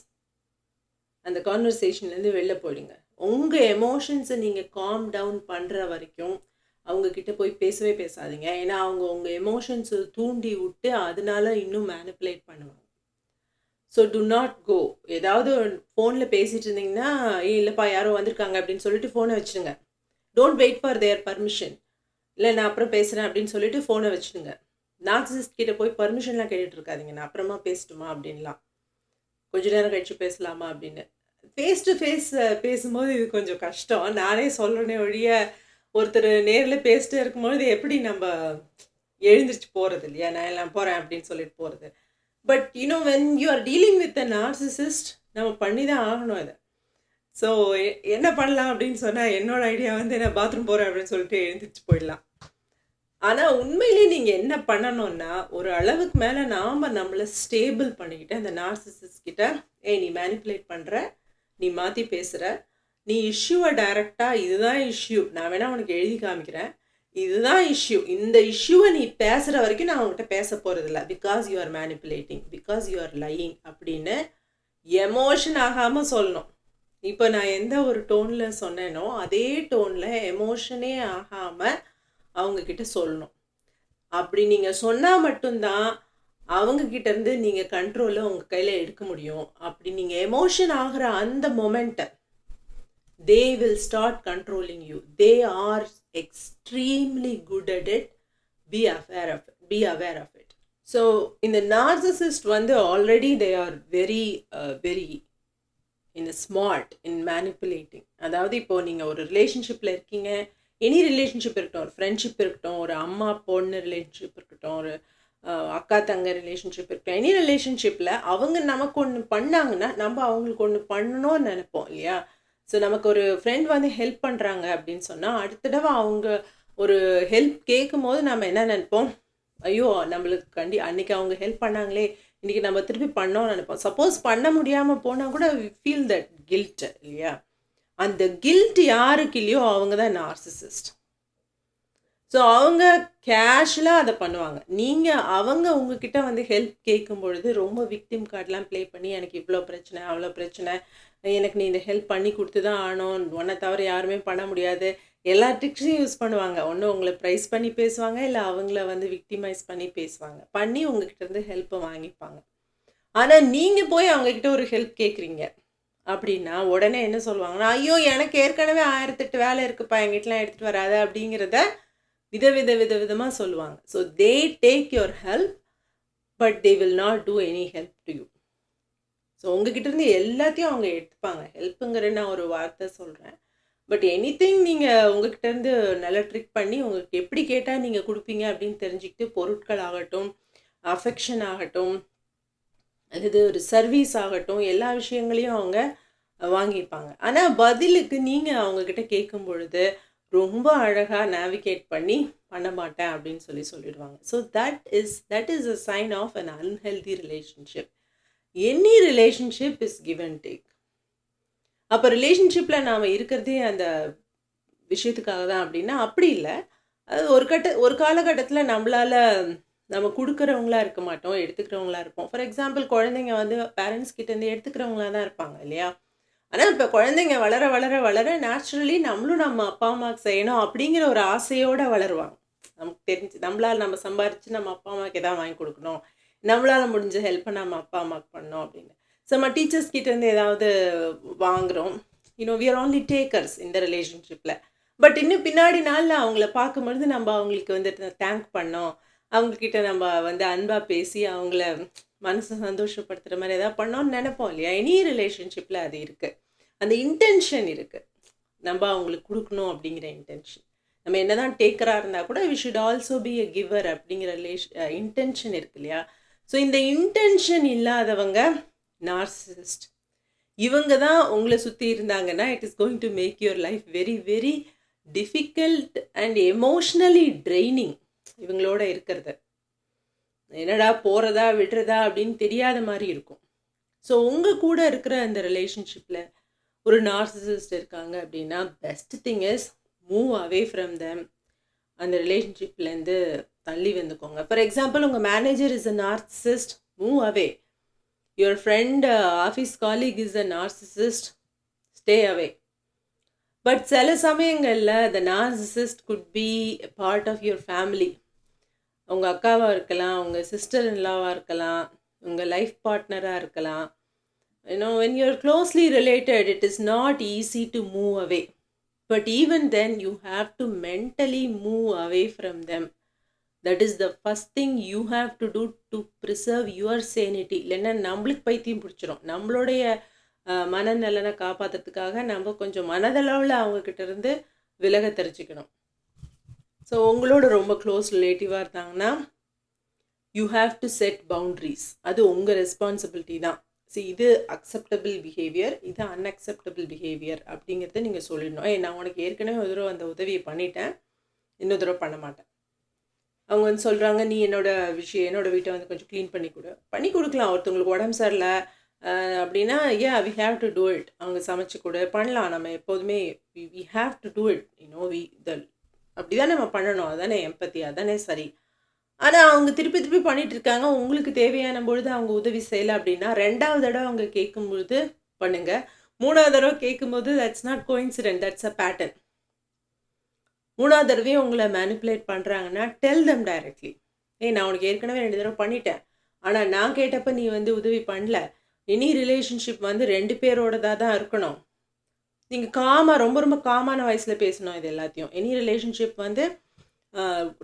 S1: அந்த கான்வர்சேஷன்லேருந்து வெளில போயிடுங்க. உங்கள் எமோஷன்ஸை நீங்கள் காம் டவுன் பண்ணுற வரைக்கும் அவங்கக்கிட்ட போய் பேசவே பேசாதீங்க. ஏன்னா அவங்க உங்கள் எமோஷன்ஸை தூண்டி விட்டு அதனால இன்னும் மேனிப்புலேட் பண்ணுவாங்க. So do not go. ஏதாவது ஃபோனில் பேசிகிட்டு இருந்தீங்கன்னா, இல்லைப்பா யாரோ வந்திருக்காங்க அப்படின்னு சொல்லிட்டு ஃபோனை வச்சுடுங்க. Don't wait for their permission. இல்லை நான் அப்புறம் பேசுகிறேன் அப்படின்னு சொல்லிட்டு ஃபோனை வச்சுடுங்க. நார்சிசிஸ்ட் கிட்ட போய் பர்மிஷன்லாம் கேட்டுட்டு இருக்காதிங்க. நான் அப்புறமா பேசட்டுமா அப்படின்லாம், கொஞ்ச நேரம் கழிச்சு பேசலாமா அப்படின்னு. ஃபேஸ் டு ஃபேஸ் பேசும்போது இது கொஞ்சம் கஷ்டம். நானே சொல்கிறேனே ஒழிய ஒருத்தர் நேரில் பேசிட்டு இருக்கும்போது எப்படி நம்ம எழுந்திரிச்சு போகிறது இல்லையா, நான் எல்லாம் போகிறேன் அப்படின்னு சொல்லிட்டு போகிறது. But you know when you are dealing with a narcissist நம்ம பண்ணி தான் ஆகணும் இதை. ஸோ என்ன பண்ணலாம் அப்படின்னு சொன்னால், என்னோட ஐடியா வந்து நான் பாத்ரூம் போகிறேன் அப்படின்னு சொல்லிட்டு எழுந்திரிச்சு போயிடலாம். ஆனால் உண்மையிலேயே நீங்கள் என்ன பண்ணணும்னா, ஒரு அளவுக்கு மேலே நாம் நம்மளை ஸ்டேபிள் பண்ணிக்கிட்டு அந்த நார்சிசிஸ்ட் கிட்ட, நீ மேனிப்புலேட் பண்ணுற, நீ மாற்றி பேசுகிற, நீ இஷ்யூவை டைரெக்டாக இதுதான் இஷ்யூ, நான் வேணால் உனக்கு எழுதி காமிக்கிறேன், இதுதான் இஷ்யூ, இந்த இஷ்யூவை நீ பேசுகிற வரைக்கும் நான் அவங்ககிட்ட பேச போகிறதில்ல, because you are manipulating, because you are lying அப்படின்னு எமோஷன் ஆகாமல் சொல்லணும். இப்போ நான் எந்த ஒரு டோனில் சொன்னேனோ அதே டோனில் எமோஷனே ஆகாமல் அவங்கக்கிட்ட சொல்லணும். அப்படி நீங்கள் சொன்னால் மட்டும்தான் அவங்கக்கிட்டேருந்து நீங்கள் கண்ட்ரோலை உங்கள் கையில் எடுக்க முடியும். அப்படி நீங்கள் எமோஷன் ஆகிற அந்த மொமெண்ட்டை they will start controlling you. They are extremely good at it. Be aware of it. So in the narcissist வந்து already they are very smart in manipulating. அதாவது இப்போ நீங்கள் ஒரு ரிலேஷன்ஷிப்பில் இருக்கீங்க, எனி ரிலேஷன்ஷிப் இருக்கட்டும், ஒரு ஃப்ரெண்ட்ஷிப் இருக்கட்டும், ஒரு அம்மா பொண்ணு ரிலேஷன்ஷிப் இருக்கட்டும், ஒரு அக்கா தங்க ரிலேஷன்ஷிப் இருக்கட்டும், எனி ரிலேஷன்ஷிப்பில் அவங்க நமக்கு ஒன்று பண்ணாங்கன்னா நம்ம அவங்களுக்கு ஒன்று பண்ணணும்னு நினைப்போம் இல்லையா. ஸோ நமக்கு ஒரு ஃப்ரெண்ட் வந்து ஹெல்ப் பண்ணுறாங்க அப்படின்னு சொன்னால், அடுத்த தடவை அவங்க ஒரு ஹெல்ப் கேட்கும் போது நம்ம என்ன நினைப்போம், ஐயோ நம்மளுக்கு அன்றைக்கி அவங்க ஹெல்ப் பண்ணாங்களே, இன்றைக்கி நம்ம திருப்பி பண்ணோம்னு நினைப்போம். சப்போஸ் பண்ண முடியாமல் போனால் கூட வி ஃபீல் தட் கில்ட் இல்லையா. அந்த கில்ட் யாருக்கு இல்லையோ அவங்க தான் நார்சிசிஸ்ட். ஸோ அவங்க கேஷுவலாக அதை பண்ணுவாங்க. அவங்க உங்ககிட்ட வந்து ஹெல்ப் கேட்கும் பொழுது ரொம்ப விக்டிம் கார்டெலாம் ப்ளே பண்ணி, எனக்கு இவ்வளோ பிரச்சனை அவ்வளோ பிரச்சனை, எனக்கு நீ இந்த ஹெல்ப் பண்ணி கொடுத்து தான் ஆகணும், உன்னை தவிர யாருமே பண்ண முடியாது, எல்லா ட்ரிக்ஸையும் யூஸ் பண்ணுவாங்க. ஒன்று உங்களை ப்ரைஸ் பண்ணி பேசுவாங்க, இல்லை அவங்கள வந்து விக்டிமைஸ் பண்ணி பேசுவாங்க, பண்ணி உங்ககிட்ட இருந்து ஹெல்ப்பை வாங்கிப்பாங்க. ஆனால் நீங்கள் போய் அவங்கக்கிட்ட ஒரு ஹெல்ப் கேட்குறீங்க அப்படின்னா உடனே என்ன சொல்லுவாங்கன்னா, ஐயோ எனக்கு ஏற்கனவே 1008 வேலை இருக்குப்பா, எங்கிட்டலாம் எடுத்துகிட்டு வராத அப்படிங்கிறத விதமாக சொல்லுவாங்க. So they take your help but they will not do any help to you. So உங்ககிட்ட இருந்து எல்லாத்தையும் அவங்க எடுத்துப்பாங்க. ஹெல்ப்புங்கிற நான் ஒரு வார்த்தை சொல்கிறேன். பட் எனிதிங் நீங்கள் உங்ககிட்ட இருந்து நல்லா ட்ரிக் பண்ணி உங்களுக்கு எப்படி கேட்டால் நீங்கள் கொடுப்பீங்க அப்படின்னு தெரிஞ்சுக்கிட்டு, பொருட்கள் ஆகட்டும், அஃபெக்ஷன் ஆகட்டும், அல்லது ஒரு சர்வீஸ் ஆகட்டும், எல்லா விஷயங்களையும் அவங்க வாங்கிப்பாங்க. ஆனால் பதிலுக்கு நீங்கள் அவங்கக்கிட்ட கேட்கும் பொழுது ரொம்ப அழகாக நேவிகேட் பண்ணி பண்ண மாட்டேன் அப்படின்னு சொல்லிடுவாங்க. So that is a sign of an unhealthy relationship. Any relationship is give and take. அப்போ ரிலேஷன்ஷிப்பில் நாம் இருக்கிறதே அந்த விஷயத்துக்காக தான் அப்படின்னா அப்படி இல்லை. அது ஒரு காலகட்டத்தில் நம்ம கொடுக்குறவங்களா இருக்க மாட்டோம், எடுத்துக்கிறவங்களா இருப்போம். ஃபார் எக்ஸாம்பிள், குழந்தைங்க வந்து பேரண்ட்ஸ் கிட்டேருந்து எடுத்துக்கிறவங்களா தான் இருப்பாங்க இல்லையா. ஆனால் இப்போ குழந்தைங்க வளர வளர வளர நேச்சுரலி நம்மளும் நம்ம அப்பா அம்மாவுக்கு செய்யணும் அப்படிங்கிற ஒரு ஆசையோடு வளருவாங்க. நமக்கு தெரிஞ்சு நம்ம சம்பாரித்து நம்ம அப்பா அம்மாவுக்கு எதாவது வாங்கி கொடுக்கணும், நம்மளால் முடிஞ்ச ஹெல்ப்பை நம்ம அப்பா அம்மாவுக்கு பண்ணோம் அப்படின்னு. ஸோ நம்ம டீச்சர்ஸ் கிட்டேருந்து ஏதாவது வாங்குகிறோம். வி ஆர் ஓன்லி டேக்கர்ஸ் இந்த ரிலேஷன்ஷிப்பில். பட் இன்னும் பின்னாடி நாளில் அவங்கள பார்க்கும்பொழுது நம்ம அவங்களுக்கு வந்து தேங்க் பண்ணோம், அவங்கக்கிட்ட நம்ம வந்து அன்பாக பேசி அவங்கள மனசை சந்தோஷப்படுத்துகிற மாதிரி எதாவது பண்ணோன்னு நினைப்போம் இல்லையா. எனி ரிலேஷன்ஷிப்பில் அது இருக்குது, அந்த இன்டென்ஷன் இருக்குது, நம்ம அவங்களுக்கு கொடுக்கணும் அப்படிங்கிற இன்டென்ஷன். நம்ம என்ன தான் டேக்கராக இருந்தால் கூட we should also be a giver அப்படிங்கிற இன்டென்ஷன் இருக்கு இல்லையா. ஸோ இந்த இன்டென்ஷன் இல்லாதவங்க நார்சிசிஸ்ட். இவங்க தான் உங்களை சுற்றி இருந்தாங்கன்னா it is going to make your life very very difficult and emotionally draining. இவங்களோட இருக்கிறது. என்னடா போகிறதா விடுறதா அப்படின்னு தெரியாத மாதிரி இருக்கும். ஸோ உங்கள் கூட இருக்கிற அந்த ரிலேஷன்ஷிப்பில் ஒரு நார்சிசிஸ்ட் இருக்காங்க அப்படின்னா best thing is move away from them. அந்த ரிலேஷன்ஷிப்லேருந்து தள்ளி வந்துக்கோங்க. ஃபார் எக்ஸாம்பிள், உங்கள் manager is a narcissist, move away. Your friend office colleague is a narcissist, stay away. But சில சமயங்களில் the narcissist could be part of your family. உங்கள் அக்காவாக இருக்கலாம், உங்கள் சிஸ்டர் இன்லாவாக இருக்கலாம், உங்கள் லைஃப் பார்ட்னராக இருக்கலாம். when you're closely related, it is not easy to move away. But even then, you have to mentally move away from them. That is the first thing you have to do to preserve your sanity. இல்லைன்னா நம்மளுக்கு பைத்தியம் பிடிச்சிரும். நம்மளுடைய மனநலனை காப்பாற்றுறதுக்காக நம்ம கொஞ்சம் மனதளவில் அவங்கக்கிட்ட இருந்து விலக தெரிஞ்சுக்கணும். ஸோ உங்களோட ரொம்ப க்ளோஸ் ரிலேட்டிவாக இருந்தாங்கன்னா you have to set boundaries. அது உங்கள் ரெஸ்பான்சிபிலிட்டி தான். இது அக்செப்டபிள் பிஹேவியர், இது அன்அக்செப்டபிள் பிஹேவியர் அப்படிங்கிறத நீங்கள் சொல்லிடணும். நான் உனக்கு ஏற்கனவே ஒரு தடவை அந்த உதவியை பண்ணிட்டேன், இன்னொரு தடவை பண்ண மாட்டேன். அவங்க வந்து சொல்கிறாங்க, நீ என்னோட வீட்டை வந்து கொஞ்சம் க்ளீன் பண்ணி கொடுக்கலாம். ஒருத்தவங்களுக்கு உடம்பு சரியில்லை அப்படின்னா we have to do it. அவங்க சமைச்சு பண்ணலாம். நம்ம எப்போதுமே we have to do it. அப்படி தான் நம்ம பண்ணணும். அதுதானே எம்பத்தி, அதுதானே சரி. ஆனால் அவங்க திருப்பி பண்ணிகிட்டு இருக்காங்க. உங்களுக்கு தேவையான பொழுது அவங்க உதவி செய்யலை அப்படின்னா 2வது தடவை அவங்க கேட்கும்பொழுது பண்ணுங்கள். 3வது தடவை கேட்கும்போது that's not coincident, that's a pattern. 3வது தடவையும் உங்களை மேனிப்புலேட் பண்ணுறாங்கன்னா டெல் தம் டைரக்ட்லி, நான் உனக்கு ஏற்கனவே 2 தடவை பண்ணிட்டேன், ஆனால் நான் கேட்டப்போ நீ வந்து உதவி பண்ணல. எனி ரிலேஷன்ஷிப் வந்து 2 பேரோடதாக தான் இருக்கணும். நீங்கள் ரொம்ப காமான வயசில் பேசணும் இது எல்லாத்தையும். எனி ரிலேஷன்ஷிப் வந்து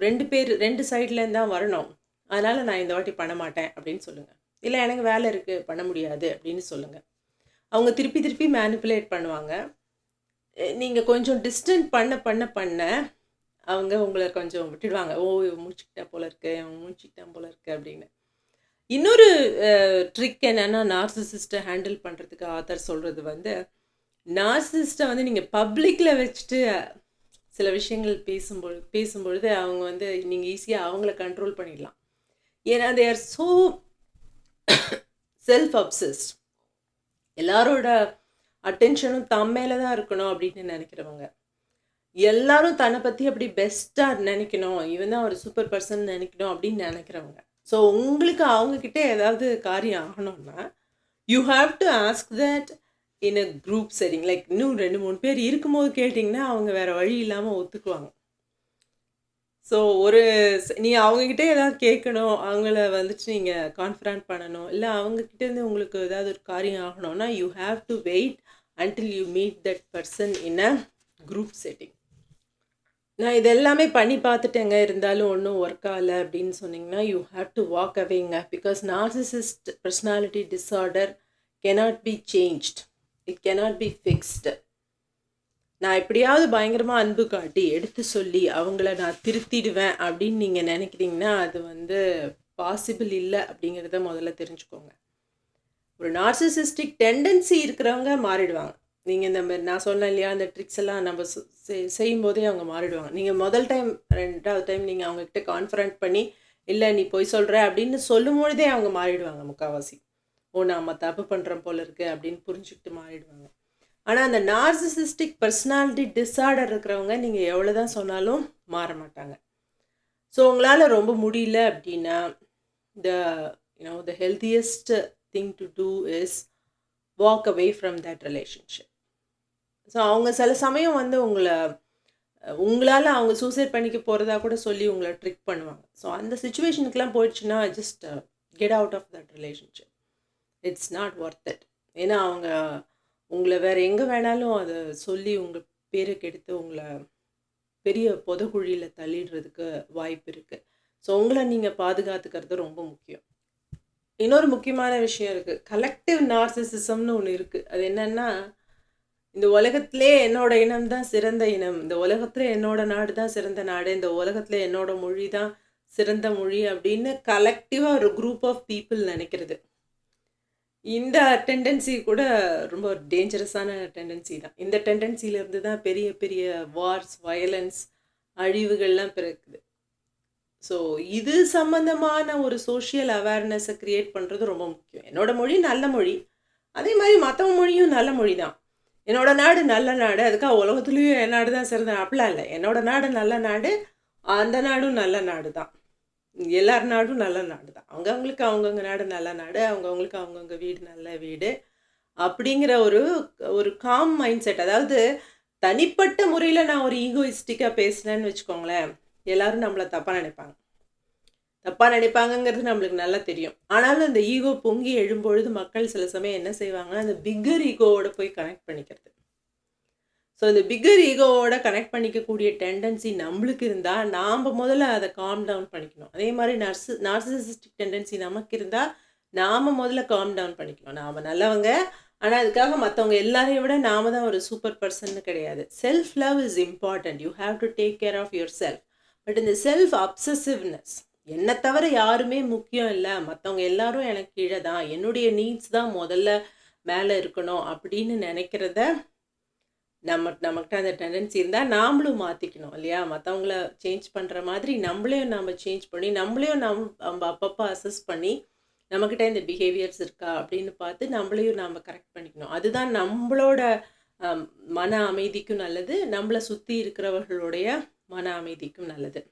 S1: 2 சைட்லேருந்து தான் வரணும். அதனால் நான் இந்த வாட்டி பண்ண மாட்டேன் அப்படின்னு சொல்லுங்கள். இல்லை எனக்கு வேலை இருக்குது பண்ண முடியாது அப்படின்னு சொல்லுங்கள். அவங்க திருப்பி மேனிப்புலேட் பண்ணுவாங்க. நீங்கள் கொஞ்சம் டிஸ்டன்ட் பண்ண அவங்க உங்களை கொஞ்சம் விட்டுடுவாங்க. முடிச்சுக்கிட்டா போல இருக்கு அப்படின்னு. இன்னொரு ட்ரிக் என்னென்னா, நார்சிசிஸ்ட்டை ஹேண்டில் பண்ணுறதுக்கு ஆத்தர் சொல்கிறது வந்து, நார்சிசிஸ்ட்டை வந்து நீங்கள் பப்ளிக்கில் வச்சுட்டு சில விஷயங்கள் பேசும்பொழுது அவங்க வந்து நீங்கள் ஈஸியாக அவங்கள கண்ட்ரோல் பண்ணிடலாம். ஏன்னா they are so self obsessed. எல்லாரோட அட்டென்ஷனும் மேலே தான் இருக்கணும் அப்படின்னு நினைக்கிறவங்க. எல்லாரும் தன்னை பற்றி அப்படி பெஸ்ட்டாக நினைக்கணும், இவன் தான் ஒரு சூப்பர் பர்சன் நினைக்கணும் அப்படின்னு நினைக்கிறவங்க. ஸோ உங்களுக்கு அவங்கக்கிட்ட ஏதாவது காரியம் ஆகணும்னா you have to ask that in a group setting. Like இன்னும் 2-3 பேர் இருக்கும்போது கேட்டிங்கன்னா அவங்க வேறு வழி இல்லாமல் ஒத்துக்குவாங்க. ஸோ நீ அவங்கக்கிட்டே ஏதாவது கேட்கணும், அவங்கள வந்துட்டு நீங்கள் கான்ஃபரன்ட் பண்ணணும், இல்லை அவங்கக்கிட்டேருந்து உங்களுக்கு ஏதாவது ஒரு காரியம் ஆகணும்னா you have to wait until you meet that person in a group setting. நான் இதெல்லாமே பண்ணி பார்த்துட்டேங்க, இருந்தாலும் ஒன்றும் ஒர்க் ஆகலை அப்படின்னு சொன்னிங்கன்னா யூ ஹாவ் டு வாக் அவேங்க. Because narcissist personality disorder cannot be changed. It cannot be fixed. நான் எப்படியாவது பயங்கரமாக அன்பு காட்டி எடுத்து சொல்லி அவங்கள நான் திருத்திடுவேன் அப்படின்னு நீங்கள் நினைக்கிறீங்கன்னா அது வந்து பாசிபிள் இல்லை அப்படிங்கிறத முதல்ல தெரிஞ்சுக்கோங்க. ஒரு நார்சிசிஸ்டிக் டெண்டன்சி இருக்கிறவங்க மாறிடுவாங்க. நீங்கள் இந்த மாதிரி நான் சொன்னேன் இல்லையா, அந்த ட்ரிக்ஸ் எல்லாம் நம்ம செய்யும்போதே அவங்க மாறிடுவாங்க. நீங்கள் முதல் டைம் 2வது டைம் நீங்கள் அவங்கக்கிட்ட கான்ஃபரன்ட் பண்ணி இல்லை நீ போய் சொல்கிற அப்படின்னு சொல்லும் பொழுதே அவங்க மாறிடுவாங்க. முக்கால்வாசி நாம் தப்பு பண்ணுறோம் போல இருக்கு அப்படின்னு புரிஞ்சுக்கிட்டு மாறிடுவாங்க. ஆனால் அந்த நார்சிசிஸ்டிக் பர்சனாலிட்டி டிஸார்டர் இருக்கிறவங்க நீங்கள் எவ்வளோ தான் சொன்னாலும் மாற மாட்டாங்க. ஸோ உங்களால் ரொம்ப முடியல அப்படின்னா the healthiest thing to do is walk away from that relationship. So அவங்க சில சமயம் வந்து உங்களால் அவங்க சூசைட் பண்ணிக்க போகிறதா கூட சொல்லி உங்களை ட்ரிக் பண்ணுவாங்க. ஸோ அந்த சுச்சுவேஷனுக்கெலாம் போயிடுச்சுன்னா just get out of that relationship. It's not worth it. ஏன்னா அவங்க உங்களை வேறு எங்கே வேணாலும் அதை சொல்லி உங்கள் பேரை கெடுத்து உங்களை பெரிய புதக்குழியில் தள்ளிடுறதுக்கு வாய்ப்பு இருக்குது. ஸோ உங்களை நீங்கள் பாதுகாத்துக்கிறது ரொம்ப முக்கியம். இன்னொரு முக்கியமான விஷயம் இருக்குது, கலெக்டிவ் நார்சிசிசம்னு ஒன்று இருக்குது. அது என்னென்னா, இந்த உலகத்திலே என்னோட இனம் தான் சிறந்த இனம், இந்த உலகத்தில் என்னோட நாடு தான் சிறந்த நாடு, இந்த உலகத்தில் என்னோட மொழி தான் சிறந்த மொழி அப்படின்னு கலெக்டிவாக ஒரு குரூப் ஆஃப் பீப்புள் நினைக்கிறது. இந்த டெண்டன்சி கூட ரொம்ப டேஞ்சரஸான டெண்டன்சி தான். இந்த டெண்டன்சியிலேருந்து தான் பெரிய பெரிய வார்ஸ், வயலன்ஸ், அழிவுகள்லாம் பிறக்குது. ஸோ இது சம்மந்தமான ஒரு சோஷியல் அவேர்னஸை க்ரியேட் பண்ணுறது ரொம்ப முக்கியம். என்னோட மொழி நல்ல மொழி, அதே மாதிரி மற்றவங்க மொழியும் நல்ல மொழி தான். என்னோட நாடு நல்ல நாடு, அதுக்காக உலகத்துலேயும் என் நாடு தான் சிறந்த அப்படிலாம் இல்லை. என்னோட நாடு நல்ல நாடு, அந்த நாடும் நல்ல நாடு தான். எல்லார் நாடும் நல்ல நாடு தான். அவங்கவுங்களுக்கு அவங்கவுங்க நாடு நல்ல நாடு, அவங்கவுங்களுக்கு அவங்கவுங்க வீடு நல்ல வீடு அப்படிங்கிற ஒரு ஒரு காம் மைண்ட் செட். அதாவது தனிப்பட்ட முறையில் நான் ஒரு ஈகோயிஸ்டிக்காக பேசினேன்னு வச்சுக்கோங்களேன், எல்லாரும் நம்மளை தப்பாக நினைப்பாங்க. தப்பாக நினைப்பாங்கங்கிறது நம்மளுக்கு நல்லா தெரியும். ஆனாலும் இந்த ஈகோ பொங்கி எழும்பொழுது மக்கள் சில சமயம் என்ன செய்வாங்கன்னா, அந்த பிக்கர் ஈகோவோட போய் கனெக்ட் பண்ணிக்கிறது. ஸோ இந்த பிக்கர் ஈகோவோட கனெக்ட் பண்ணிக்கக்கூடிய டெண்டன்சி நம்மளுக்கு இருந்தால் நாம் முதல்ல அதை காம் டவுன் பண்ணிக்கணும். அதே மாதிரி நார்சிசிஸ்டிக் டெண்டன்சி நமக்கு இருந்தால் நாம் முதல்ல காம் டவுன் பண்ணிக்கணும். நாம் நல்லவங்க, ஆனால் அதுக்காக மற்றவங்க எல்லாரையும் விட நாம தான் ஒரு சூப்பர் பர்சன்னு கிடையாது. Self love is important. You have to take care of yourself. But இந்த செல்ஃப் அப்சசிவ்னஸ், என்னை தவிர யாருமே முக்கியம் இல்லை, மற்றவங்க எல்லாரும் எனக்கு கீழே தான், என்னுடைய நீட்ஸ் தான் முதல்ல மேலே இருக்கணும் அப்படின்னு நினைக்கிறத நம்மக்கிட்ட அந்த டெண்டன்சி இருந்தால் நாமளும் மாற்றிக்கணும் இல்லையா? மற்றவங்கள சேஞ்ச் பண்ணுற மாதிரி நம்மளையும் நாம் சேஞ்ச் பண்ணி நம்மளையும் நம்ம அப்பப்போ அசஸ் பண்ணி நம்மக்கிட்ட இந்த பிஹேவியர்ஸ் இருக்கா அப்படின்னு பார்த்து நம்மளையும் நாம் கரெக்ட் பண்ணிக்கணும். அதுதான் நம்மளோட மன அமைதிக்கும் நல்லது, நம்மளை சுற்றி இருக்கிறவர்களுடைய மன அமைதிக்கும் நல்லது.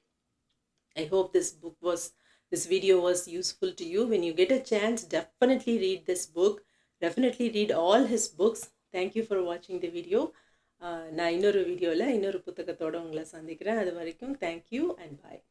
S1: I hope this video was useful to you. When you get a chance, definitely read this book. Definitely read all his books. Thank you for watching the video. நான் இன்னொரு வீடியோவில் இன்னொரு புத்தகத்தோடு உங்களை சந்திக்கிறேன். அது வரைக்கும் தேங்க்யூ அண்ட் பாய்.